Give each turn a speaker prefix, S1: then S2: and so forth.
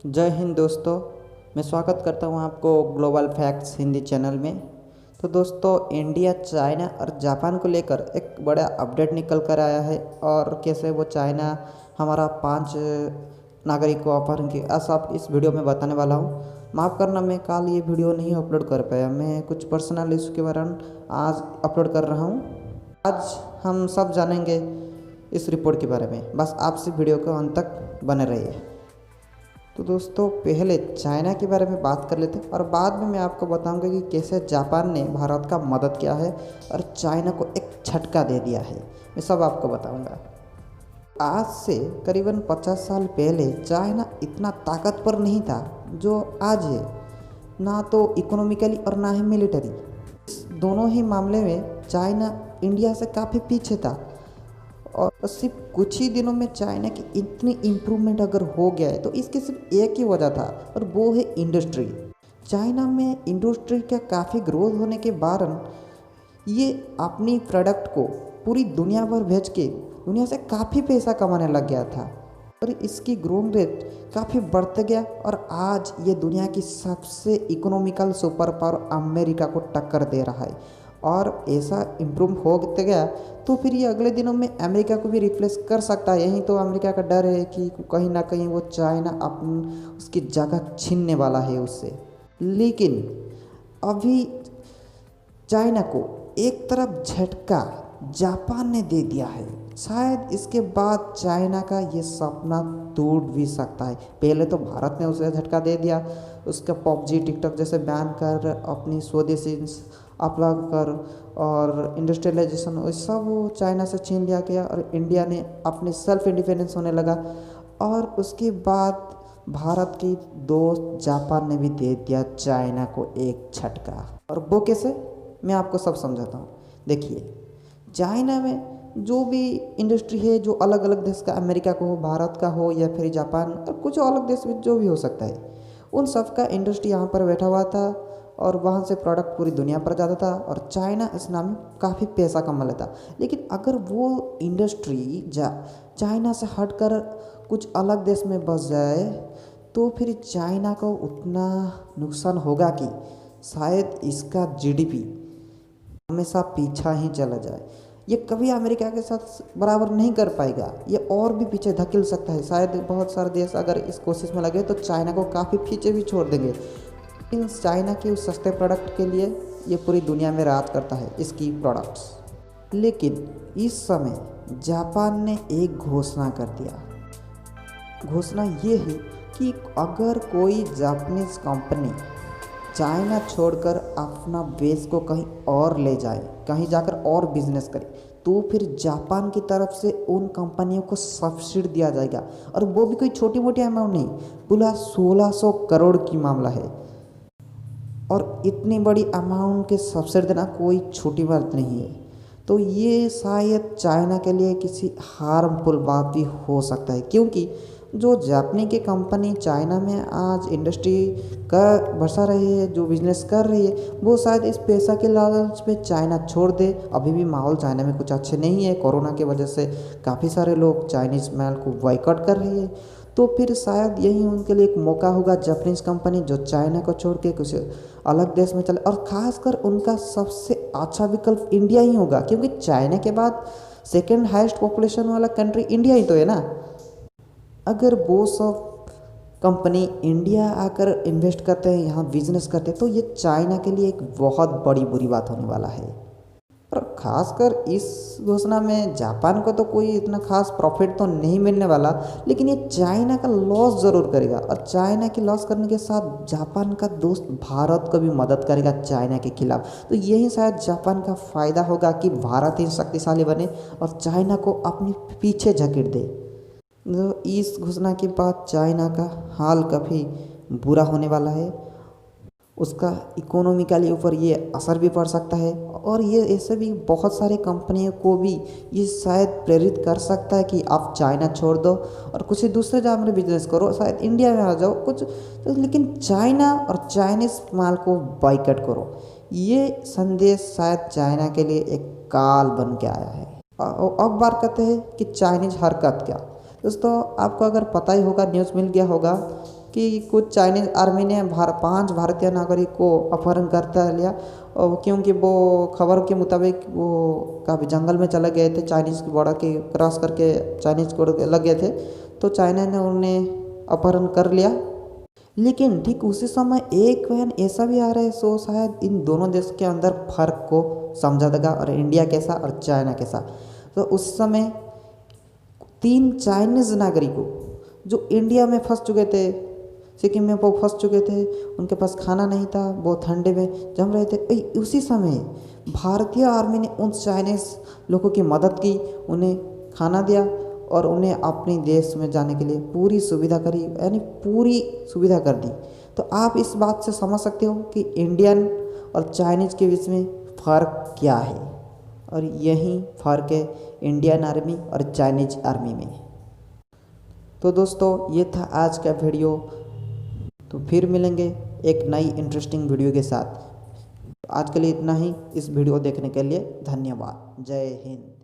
S1: जय हिंद दोस्तों। मैं स्वागत करता हूं आपको ग्लोबल फैक्ट्स हिंदी चैनल में। तो दोस्तों, इंडिया, चाइना और जापान को लेकर एक बड़ा अपडेट निकल कर आया है और कैसे वो चाइना हमारा 5 नागरिक को अपहरण किया, ऐसा आप इस वीडियो में बताने वाला हूं। माफ़ करना, मैं कल ये वीडियो नहीं अपलोड कर पाया, मैं कुछ पर्सनल इशू के कारण आज अपलोड कर रहा हूँ। आज हम सब जानेंगे इस रिपोर्ट के बारे में, बस आपसे वीडियो को अंत तक बने रहिए। तो दोस्तों, पहले चाइना के बारे में बात कर लेते हैं और बाद में मैं आपको बताऊंगा कि कैसे जापान ने भारत का मदद किया है और चाइना को एक झटका दे दिया है। मैं सब आपको बताऊंगा। आज से करीबन 50 साल पहले चाइना इतना ताकतवर नहीं था जो आज है, ना तो इकोनॉमिकली और ना ही मिलिट्री। इस दोनों ही मामले में चाइना इंडिया से काफ़ी पीछे था और सिर्फ कुछ ही दिनों में चाइना की इतनी इम्प्रूवमेंट अगर हो गया है तो इसकी सिर्फ एक ही वजह था और वो है इंडस्ट्री। चाइना में इंडस्ट्री का काफ़ी ग्रोथ होने के कारण ये अपनी प्रोडक्ट को पूरी दुनिया भर भेज के दुनिया से काफ़ी पैसा कमाने लग गया था और इसकी ग्रोथ रेट काफ़ी बढ़ते गया और आज ये दुनिया की सबसे इकोनॉमिकल सुपर पावर अमेरिका को टक्कर दे रहा है। और ऐसा इम्प्रूव होते गया तो फिर ये अगले दिनों में अमेरिका को भी रिप्लेस कर सकता है। यही तो अमेरिका का डर है कि कहीं ना कहीं वो चाइना उसकी जगह छीनने वाला है उससे। लेकिन अभी चाइना को एक तरफ झटका जापान ने दे दिया है। शायद इसके बाद चाइना का ये सपना टूट भी सकता है। पहले तो भारत ने उसे झटका दे दिया, उसका पबजी, टिकटॉक जैसे बैन कर अपनी स्वदेशी अपलाग कर और इंडस्ट्रियलाइजेशन सब वो चाइना से छीन लिया गया और इंडिया ने अपने सेल्फ इंडिपेंडेंस होने लगा। और उसके बाद भारत के दोस्त जापान ने भी दे दिया चाइना को एक झटका। और वो कैसे, मैं आपको सब समझाता हूँ। देखिए, चाइना में जो भी इंडस्ट्री है, जो अलग अलग देश का, अमेरिका का हो, भारत का हो या फिर जापान और कुछ अलग देश में जो भी हो सकता है, उन सब का इंडस्ट्री यहाँ पर बैठा हुआ था और वहाँ से प्रोडक्ट पूरी दुनिया पर जाता था और चाइना इस नाम में काफ़ी पैसा कमा लेता। लेकिन अगर वो इंडस्ट्री चाइना से हटकर कुछ अलग देश में बस जाए तो फिर चाइना को उतना नुकसान होगा कि शायद इसका जीडीपी हमेशा पीछा ही चला जाए। ये कभी अमेरिका के साथ बराबर नहीं कर पाएगा, ये और भी पीछे धकेल सकता है। शायद बहुत सारे देश अगर इस कोशिश में लगे तो चाइना को काफ़ी पीछे भी छोड़ देंगे। लेकिन चाइना के उस सस्ते प्रोडक्ट के लिए ये पूरी दुनिया में राज करता है, इसकी प्रोडक्ट्स। लेकिन इस समय जापान ने एक घोषणा कर दिया। घोषणा ये है कि अगर कोई जापानीज कंपनी चाइना छोड़कर अपना बेस को कहीं और ले जाए, कहीं जाकर और बिजनेस करे, तो फिर जापान की तरफ से उन कंपनियों को सब्सिडी दिया जाएगा। और वो भी कोई छोटी मोटी अमाउंट नहीं, पूरा 1600 करोड़ की मामला है। और इतनी बड़ी अमाउंट के सब्सिडी देना कोई छोटी बात नहीं है। तो ये शायद चाइना के लिए किसी हार्मफुल बात भी हो सकता है, क्योंकि जो जापानी की कंपनी चाइना में आज इंडस्ट्री कर बसा रही है, जो बिजनेस कर रही है, वो शायद इस पैसा के लालच में चाइना छोड़ दे। अभी भी माहौल चाइना में कुछ अच्छे नहीं है, कोरोना की वजह से काफ़ी सारे लोग चाइनीज़ माल को बॉयकॉट कर रही है। तो फिर शायद यही उनके लिए एक मौका होगा, जापानीज कंपनी जो चाइना को छोड़ के कुछ अलग देश में चले। और ख़ासकर उनका सबसे अच्छा विकल्प इंडिया ही होगा, क्योंकि चाइना के बाद सेकेंड हाईएस्ट पॉपुलेशन वाला कंट्री इंडिया ही तो है ना। अगर वो सब कंपनी इंडिया आकर इन्वेस्ट करते हैं, यहाँ बिजनेस करते हैं, तो ये चाइना के लिए एक बहुत बड़ी बुरी बात होने वाला है। और ख़ासकर इस घोषणा में जापान को तो कोई इतना खास प्रॉफिट तो नहीं मिलने वाला, लेकिन ये चाइना का लॉस ज़रूर करेगा। और चाइना की लॉस करने के साथ जापान का दोस्त भारत को भी मदद करेगा चाइना के खिलाफ। तो यही शायद जापान का फ़ायदा होगा कि भारत ही शक्तिशाली बने और चाइना को अपने पीछे झकेट दे। तो इस घोषणा के बाद चाइना का हाल काफ़ी बुरा होने वाला है, उसका इकोनॉमिकली ऊपर ये असर भी पड़ सकता है। और ये ऐसे भी बहुत सारे कंपनियों को भी ये शायद प्रेरित कर सकता है कि आप चाइना छोड़ दो और कुछ दूसरे जगह में बिजनेस करो, शायद इंडिया में आ जाओ कुछ तो, लेकिन चाइना और चाइनीज़ माल को बाइकआउट करो। ये संदेश शायद चाइना के लिए एक काल बन के आया है। अब बात करते हैं कि चाइनीज़ हरकत क्या। दोस्तों, आपको अगर पता ही होगा, न्यूज़ मिल गया होगा कि कुछ चाइनीज़ आर्मी ने 5 भारतीय नागरिक को अपहरण करता लिया, और क्योंकि वो खबर के मुताबिक वो काफ़ी जंगल में चले गए थे, चाइनीज़ की बॉर्डर के क्रॉस करके चाइनीज़ को लग गए थे, तो चाइना ने उन्हें अपहरण कर लिया। लेकिन ठीक उसी समय एक बयान ऐसा भी आ रहा है, सो शायद इन दोनों देश के अंदर फर्क को समझा देगा, और इंडिया कैसा और चाइना कैसा। तो उस समय 3 चाइनीज़ नागरिकों जो इंडिया में फंस चुके थे, सिक्किम में वो फंस चुके थे, उनके पास खाना नहीं था, वो ठंडे में जम रहे थे, उसी समय भारतीय आर्मी ने उन चाइनीज़ लोगों की मदद की, उन्हें खाना दिया और उन्हें अपने देश में जाने के लिए पूरी सुविधा करी, यानी पूरी सुविधा कर दी। तो आप इस बात से समझ सकते हो कि इंडियन और चाइनीज़ के बीच में फ़र्क क्या है, और यही फ़र्क है इंडियन आर्मी और चाइनीज़ आर्मी में। तो दोस्तों ये था आज का वीडियो, तो फिर मिलेंगे एक नई इंटरेस्टिंग वीडियो के साथ। आज के लिए इतना ही। इस वीडियो देखने के लिए धन्यवाद। जय हिंद।